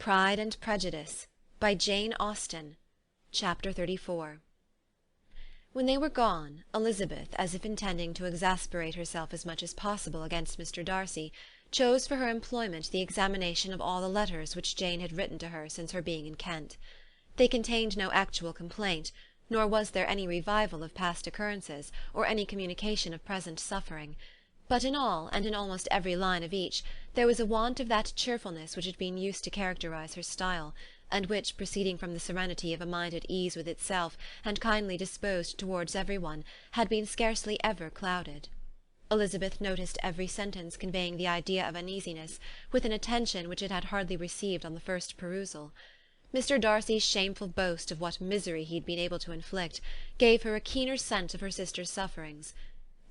Pride and Prejudice, by Jane Austen. Chapter 34. When they were gone, Elizabeth, as if intending to exasperate herself as much as possible against Mr. Darcy, chose for her employment the examination of all the letters which Jane had written to her since her being in Kent. They contained no actual complaint, nor was there any revival of past occurrences, or any communication of present suffering. But in all, and in almost every line of each, there was a want of that cheerfulness which had been used to characterize her style, and which, proceeding from the serenity of a mind at ease with itself, and kindly disposed towards every one, had been scarcely ever clouded. Elizabeth noticed every sentence conveying the idea of uneasiness, with an attention which it had hardly received on the first perusal. Mr. Darcy's shameful boast of what misery he had been able to inflict, gave her a keener sense of her sister's sufferings.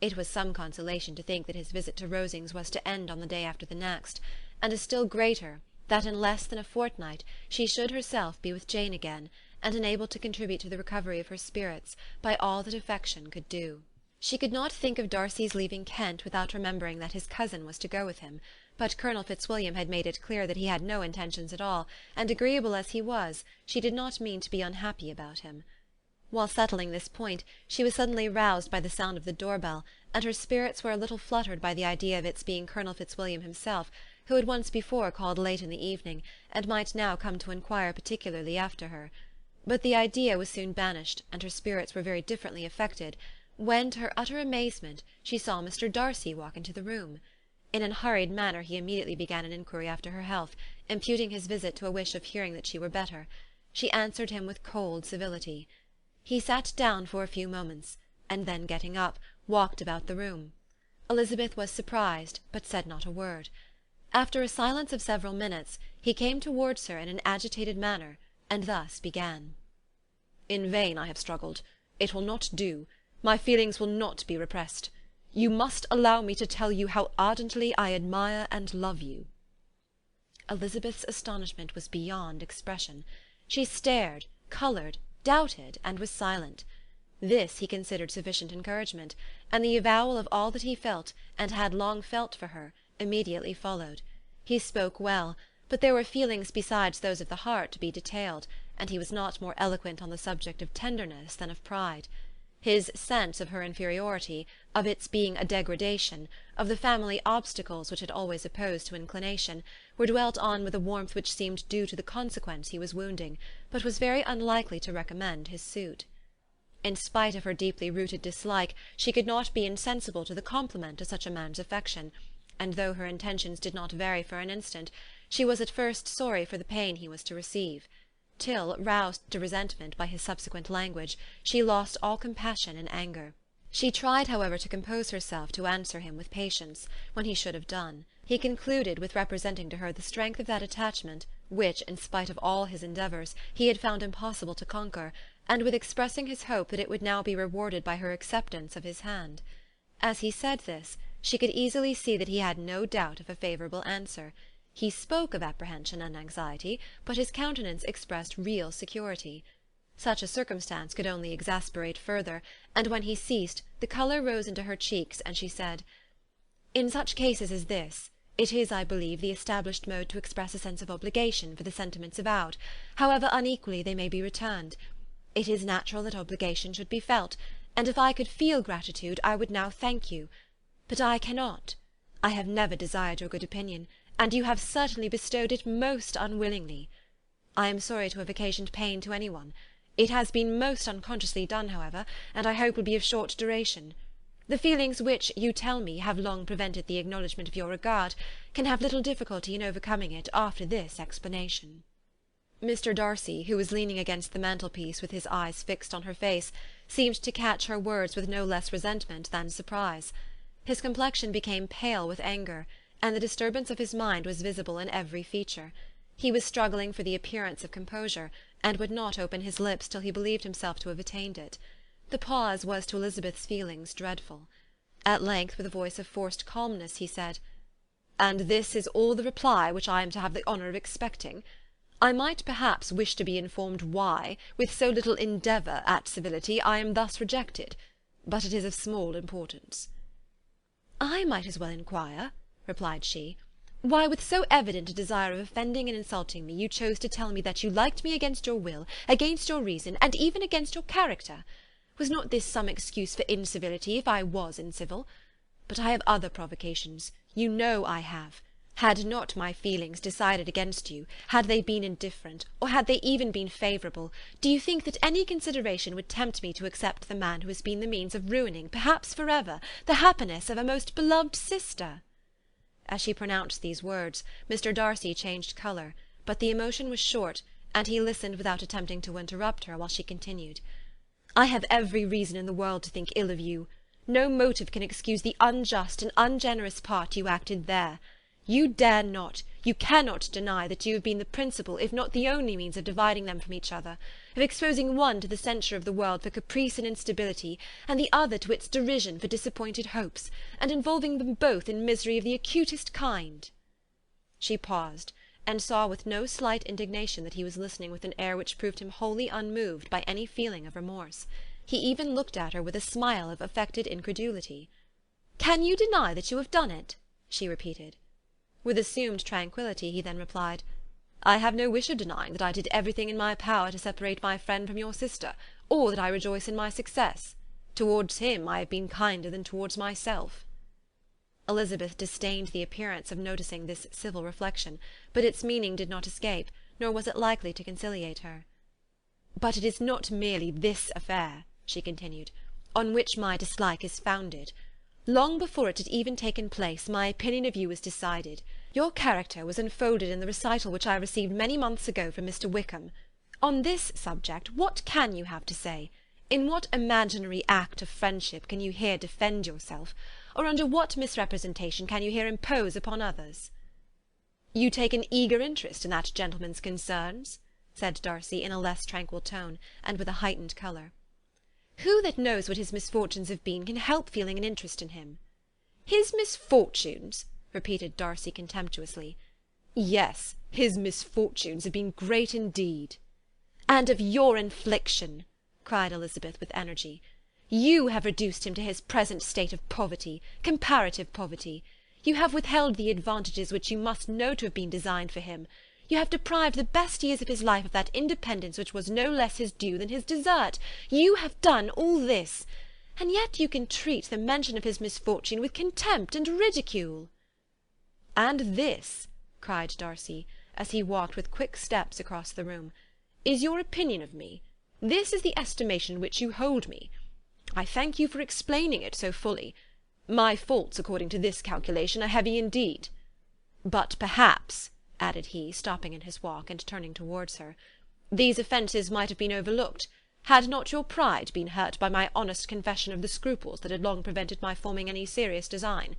It was some consolation to think that his visit to Rosings was to end on the day after the next, and a still greater, that in less than a fortnight she should herself be with Jane again, and enabled to contribute to the recovery of her spirits by all that affection could do. She could not think of Darcy's leaving Kent without remembering that his cousin was to go with him, but Colonel Fitzwilliam had made it clear that he had no intentions at all, and agreeable as he was, she did not mean to be unhappy about him. While settling this point, she was suddenly roused by the sound of the door-bell, and her spirits were a little fluttered by the idea of its being Colonel Fitzwilliam himself, who had once before called late in the evening, and might now come to inquire particularly after her. But the idea was soon banished, and her spirits were very differently affected, when, to her utter amazement, she saw Mr. Darcy walk into the room. In an hurried manner he immediately began an inquiry after her health, imputing his visit to a wish of hearing that she were better. She answered him with cold civility. He sat down for a few moments, and then getting up, walked about the room. Elizabeth was surprised, but said not a word. After a silence of several minutes, he came towards her in an agitated manner, and thus began. "In vain I have struggled. It will not do. My feelings will not be repressed. You must allow me to tell you how ardently I admire and love you." Elizabeth's astonishment was beyond expression. She stared, coloured, doubted, and was silent. This he considered sufficient encouragement, and the avowal of all that he felt, and had long felt for her, immediately followed. He spoke well, but there were feelings besides those of the heart to be detailed, and he was not more eloquent on the subject of tenderness than of pride. His sense of her inferiority, of its being a degradation, of the family obstacles which had always opposed to inclination, were dwelt on with a warmth which seemed due to the consequence he was wounding, but was very unlikely to recommend his suit. In spite of her deeply rooted dislike, she could not be insensible to the compliment of such a man's affection, and though her intentions did not vary for an instant, she was at first sorry for the pain he was to receive, till, roused to resentment by his subsequent language, she lost all compassion in anger. She tried, however, to compose herself to answer him with patience, when he should have done. He concluded with representing to her the strength of that attachment which, in spite of all his endeavours, he had found impossible to conquer, and with expressing his hope that it would now be rewarded by her acceptance of his hand. As he said this, she could easily see that he had no doubt of a favourable answer. He spoke of apprehension and anxiety, but his countenance expressed real security. Such a circumstance could only exasperate further, and when he ceased, the colour rose into her cheeks, and she said, "In such cases as this, it is, I believe, the established mode to express a sense of obligation for the sentiments avowed, however unequally they may be returned. It is natural that obligation should be felt, and if I could feel gratitude, I would now thank you. But I cannot. I have never desired your good opinion, and you have certainly bestowed it most unwillingly. I am sorry to have occasioned pain to any one. It has been most unconsciously done, however, and I hope will be of short duration. The feelings which, you tell me, have long prevented the acknowledgment of your regard, can have little difficulty in overcoming it after this explanation." Mr. Darcy, who was leaning against the mantelpiece with his eyes fixed on her face, seemed to catch her words with no less resentment than surprise. His complexion became pale with anger, and the disturbance of his mind was visible in every feature. He was struggling for the appearance of composure, and would not open his lips till he believed himself to have attained it. The pause was to Elizabeth's feelings dreadful. At length, with a voice of forced calmness, he said, "And this is all the reply which I am to have the honour of expecting? I might perhaps wish to be informed why, with so little endeavour at civility, I am thus rejected, but it is of small importance." "I might as well inquire," replied she, Why, with so evident a desire of offending and insulting me, you chose to tell me that you liked me against your will, against your reason, and even against your character. Was not this some excuse for incivility, if I was incivil? But I have other provocations. You know I have. Had not my feelings decided against you, had they been indifferent, or had they even been favourable, do you think that any consideration would tempt me to accept the man who has been the means of ruining, perhaps for ever, the happiness of a most beloved sister?" As she pronounced these words, Mr. Darcy changed colour, but the emotion was short, and he listened without attempting to interrupt her while she continued. "I have every reason in the world to think ill of you. No motive can excuse the unjust and ungenerous part you acted there. You dare not, you cannot deny that you have been the principal, if not the only means of dividing them from each other, of exposing one to the censure of the world for caprice and instability, and the other to its derision for disappointed hopes, and involving them both in misery of the acutest kind." She paused, and saw with no slight indignation that he was listening with an air which proved him wholly unmoved by any feeling of remorse. He even looked at her with a smile of affected incredulity. "Can you deny that you have done it?" she repeated. With assumed tranquillity he then replied, "I have no wish of denying that I did everything in my power to separate my friend from your sister, or that I rejoice in my success. Towards him I have been kinder than towards myself." Elizabeth disdained the appearance of noticing this civil reflection, but its meaning did not escape, nor was it likely to conciliate her. "But it is not merely this affair," she continued, "on which my dislike is founded. Long before it had even taken place, my opinion of you was decided. Your character was unfolded in the recital which I received many months ago from Mr. Wickham. On this subject, what can you have to say? In what imaginary act of friendship can you here defend yourself? Or under what misrepresentation can you here impose upon others?" "You take an eager interest in that gentleman's concerns?" said Darcy in a less tranquil tone, and with a heightened colour. "Who that knows what his misfortunes have been can help feeling an interest in him?" "His misfortunes?" repeated Darcy contemptuously. "Yes, his misfortunes have been great indeed." "And of your infliction," cried Elizabeth with energy. "You have reduced him to his present state of poverty, comparative poverty. You have withheld the advantages which you must know to have been designed for him. You have deprived the best years of his life of that independence which was no less his due than his desert. You have done all this, and yet you can treat the mention of his misfortune with contempt and ridicule." "And this," cried Darcy, as he walked with quick steps across the room, "is your opinion of me? This is the estimation in which you hold me? I thank you for explaining it so fully. My faults, according to this calculation, are heavy indeed. But perhaps," added he, stopping in his walk and turning towards her, "these offences might have been overlooked, had not your pride been hurt by my honest confession of the scruples that had long prevented my forming any serious design.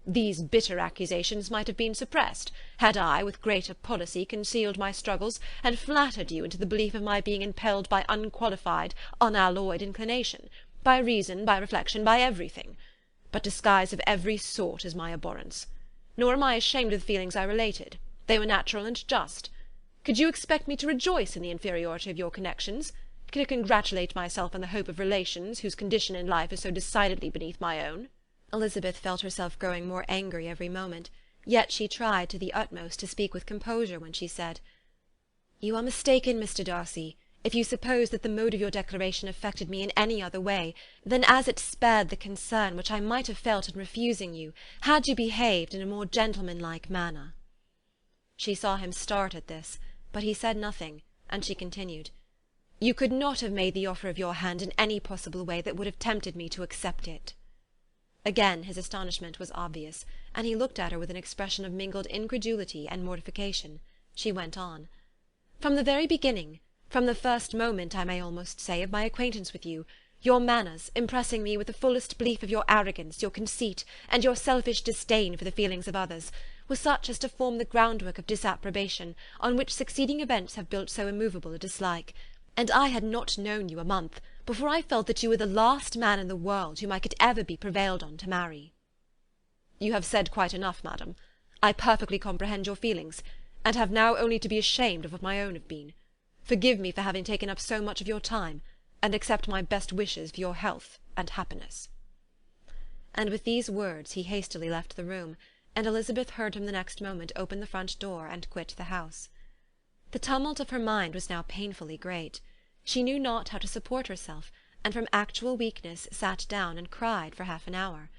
These bitter accusations might have been suppressed, had I, with greater policy, concealed my struggles, and flattered you into the belief of my being impelled by unqualified, unalloyed inclination, by reason, by reflection, by everything. But disguise of every sort is my abhorrence. Nor am I ashamed of the feelings I related. They were natural and just. Could you expect me to rejoice in the inferiority of your connections? Could I congratulate myself on the hope of relations whose condition in life is so decidedly beneath my own?" Elizabeth felt herself growing more angry every moment, yet she tried to the utmost to speak with composure when she said, "You are mistaken, Mr. Darcy, if you suppose that the mode of your declaration affected me in any other way than as it spared the concern which I might have felt in refusing you, had you behaved in a more gentlemanlike manner." She saw him start at this, but he said nothing, and she continued, "You could not have made the offer of your hand in any possible way that would have tempted me to accept it." Again his astonishment was obvious, and he looked at her with an expression of mingled incredulity and mortification. She went on, "From the very beginning, from the first moment, I may almost say, of my acquaintance with you, your manners, impressing me with the fullest belief of your arrogance, your conceit, and your selfish disdain for the feelings of others, was such as to form the groundwork of disapprobation, on which succeeding events have built so immovable a dislike. And I had not known you a month before I felt that you were the last man in the world whom I could ever be prevailed on to marry." "You have said quite enough, madam. I perfectly comprehend your feelings, and have now only to be ashamed of what my own have been. Forgive me for having taken up so much of your time, and accept my best wishes for your health and happiness." And with these words he hastily left the room, and Elizabeth heard him the next moment open the front door and quit the house. The tumult of her mind was now painfully great. She knew not how to support herself, and from actual weakness sat down and cried for half an hour.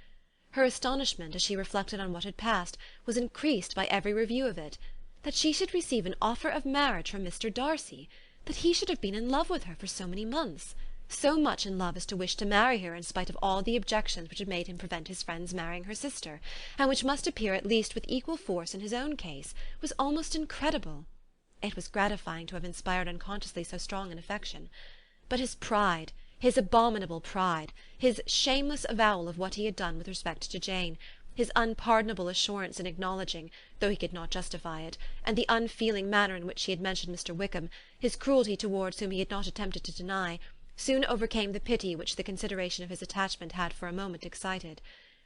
Her astonishment, as she reflected on what had passed, was increased by every review of it. That she should receive an offer of marriage from Mr. Darcy! That he should have been in love with her for so many months! So much in love as to wish to marry her in spite of all the objections which had made him prevent his friend's marrying her sister, and which must appear at least with equal force in his own case, was almost incredible. It was gratifying to have inspired unconsciously so strong an affection. But his pride, his abominable pride, his shameless avowal of what he had done with respect to Jane, his unpardonable assurance in acknowledging, though he could not justify it, and the unfeeling manner in which he had mentioned Mr. Wickham, his cruelty towards whom he had not attempted to deny, soon overcame the pity which the consideration of his attachment had for a moment excited.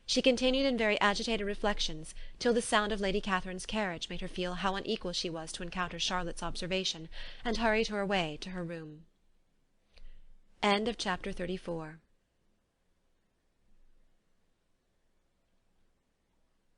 She continued in very agitated reflections, till the sound of Lady Catherine's carriage made her feel how unequal she was to encounter Charlotte's observation, and hurried her away to her room. Chapter 34